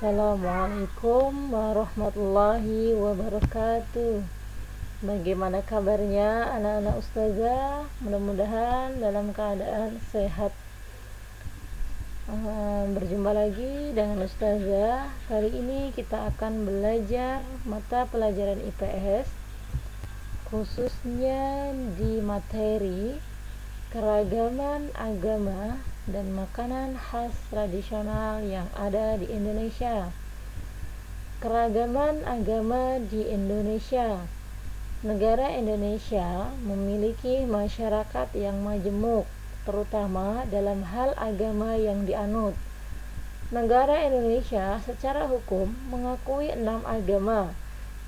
Assalamualaikum warahmatullahi wabarakatuh. Bagaimana kabarnya anak-anak ustazah? Mudah-mudahan dalam keadaan sehat. Berjumpa lagi dengan ustazah. Kali ini kita akan belajar mata pelajaran IPS, khususnya di materi keragaman agama dan makanan khas tradisional yang ada di Indonesia. Keragaman agama di Indonesia. Negara Indonesia memiliki masyarakat yang majemuk, terutama dalam hal agama yang dianut. Negara Indonesia secara hukum mengakui 6 agama,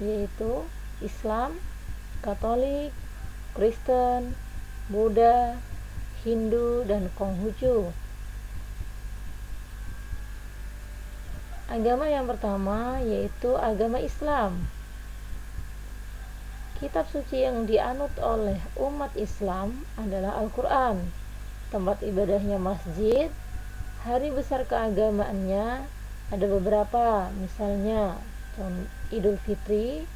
yaitu Islam, Katolik, Kristen, Buddha, Hindu, dan Konghucu. Agama yang pertama yaitu agama Islam. Kitab suci yang dianut oleh umat Islam adalah Al-Quran. Tempat ibadahnya masjid. Hari besar keagamaannya ada beberapa, misalnya Idul Fitri,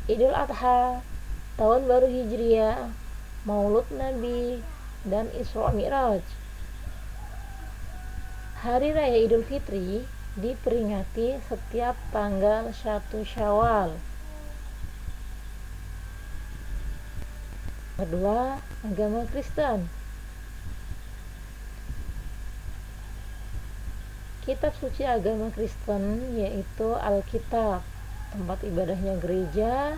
Idul Adha, Tahun Baru Hijriah, Maulud Nabi, dan Isra Mi'raj. Hari Raya Idul Fitri diperingati setiap tanggal 1 Syawal. Kedua, agama Kristen. Kitab suci agama Kristen yaitu Alkitab. Tempat ibadahnya gereja.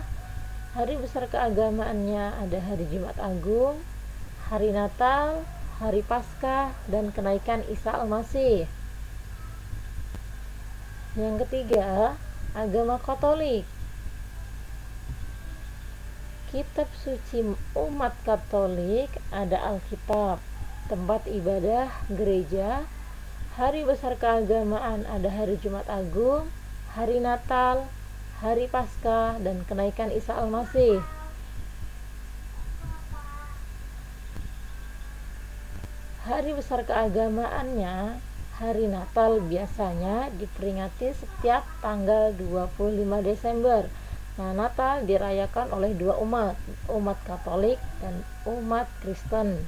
Hari besar keagamaannya ada hari Jumat Agung, hari Natal, hari Paskah, dan kenaikan Isa Al-Masih. Yang ketiga, agama Katolik. Kitab suci umat Katolik ada Alkitab, tempat ibadah gereja. Hari besar keagamaan ada hari Jumat Agung, hari Natal, hari Paskah, dan kenaikan Isa Al-Masih. Hari besar keagamaannya, hari Natal biasanya diperingati setiap tanggal 25 Desember. Nah, Natal dirayakan oleh dua umat Katolik dan umat Kristen.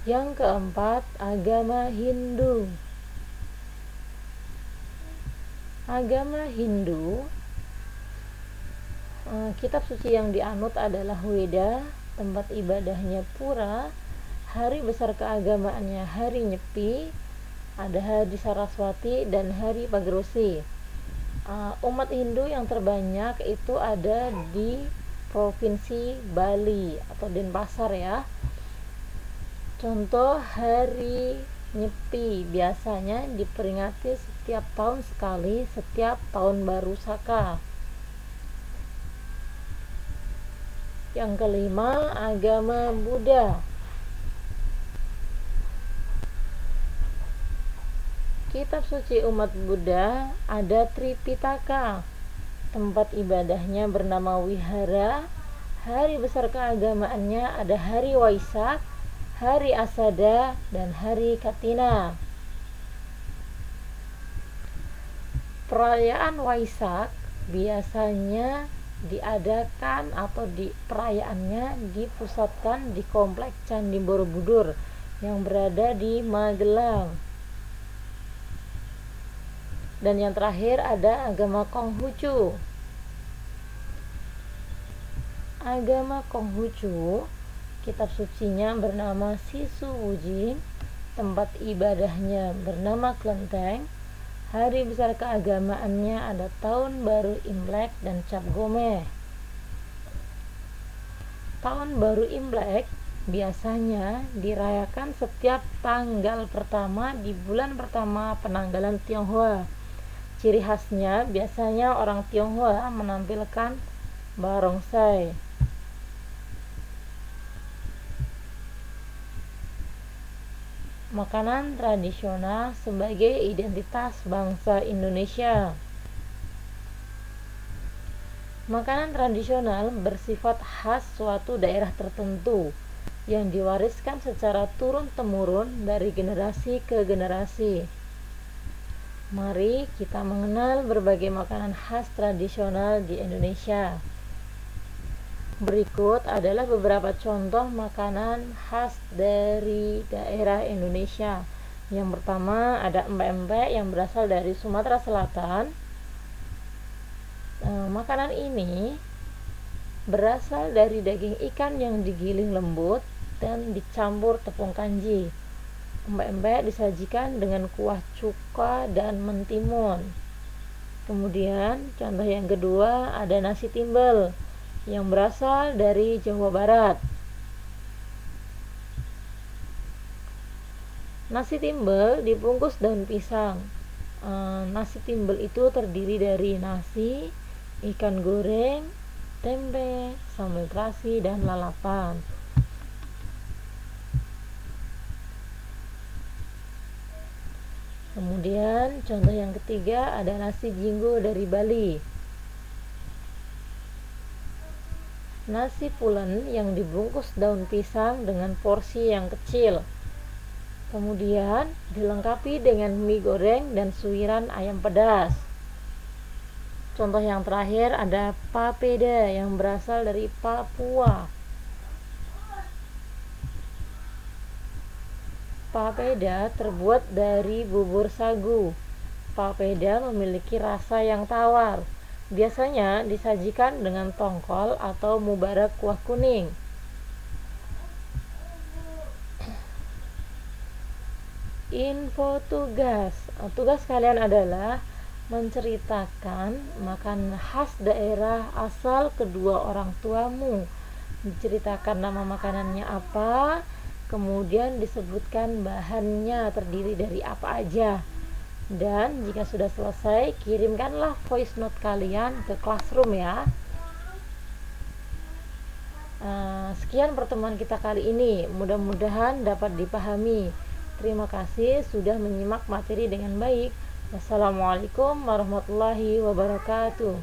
Yang keempat, agama Hindu. Agama Hindu, kitab suci yang dianut adalah Weda, tempat ibadahnya pura. Hari besar keagamaannya hari Nyepi, ada hari Saraswati, dan hari Pagrosi. Umat Hindu yang terbanyak itu ada di provinsi Bali atau Denpasar ya. Contoh, hari Nyepi biasanya diperingati setiap tahun sekali, setiap tahun baru Saka. Yang kelima, agama Buddha. Kitab suci umat Buddha ada Tripitaka. Tempat ibadahnya bernama Wihara. Hari besar keagamaannya ada hari Waisak, hari Asada, dan hari Katina. Perayaan Waisak biasanya diadakan atau perayaannya dipusatkan di komplek Candi Borobudur yang berada di Magelang. Dan yang terakhir ada agama Konghucu. Agama Konghucu, kitab sucinya bernama Sisu Wujing, tempat ibadahnya bernama Klenteng. Hari besar keagamaannya ada Tahun Baru Imlek dan Cap Gomeh. Tahun Baru Imlek biasanya dirayakan setiap tanggal pertama di bulan pertama penanggalan Tionghoa. Ciri khasnya biasanya orang Tionghoa menampilkan barongsai. Makanan tradisional sebagai identitas bangsa Indonesia. Makanan tradisional bersifat khas suatu daerah tertentu yang diwariskan secara turun-temurun dari generasi ke generasi. Mari kita mengenal berbagai makanan khas tradisional di Indonesia. Berikut adalah beberapa contoh makanan khas dari daerah Indonesia. Yang pertama ada empek-empek yang berasal dari Sumatera Selatan. Makanan ini berasal dari daging ikan yang digiling lembut dan dicampur tepung kanji. Empek-empek disajikan dengan kuah cuka dan mentimun. Kemudian contoh yang kedua ada nasi timbel yang berasal dari Jawa Barat. Nasi timbel dibungkus daun pisang. Nasi timbel itu terdiri dari nasi, ikan goreng, tempe, sambal terasi, dan lalapan. Kemudian contoh yang ketiga ada nasi jinggo dari Bali. Nasi pulen yang dibungkus daun pisang dengan porsi yang kecil. Kemudian dilengkapi dengan mie goreng dan suiran ayam pedas. Contoh yang terakhir ada papeda yang berasal dari Papua. Papeda terbuat dari bubur sagu. Papeda memiliki rasa yang tawar. Biasanya disajikan dengan tongkol atau mubarak kuah kuning. Info tugas. Tugas kalian adalah menceritakan makanan khas daerah asal kedua orang tuamu. Diceritakan nama makanannya apa, kemudian disebutkan bahannya terdiri dari apa aja. Dan jika sudah selesai, kirimkanlah voice note kalian ke Classroom ya. Sekian pertemuan kita kali ini, mudah-mudahan dapat dipahami. Terima kasih sudah menyimak materi dengan baik. Wassalamualaikum warahmatullahi wabarakatuh.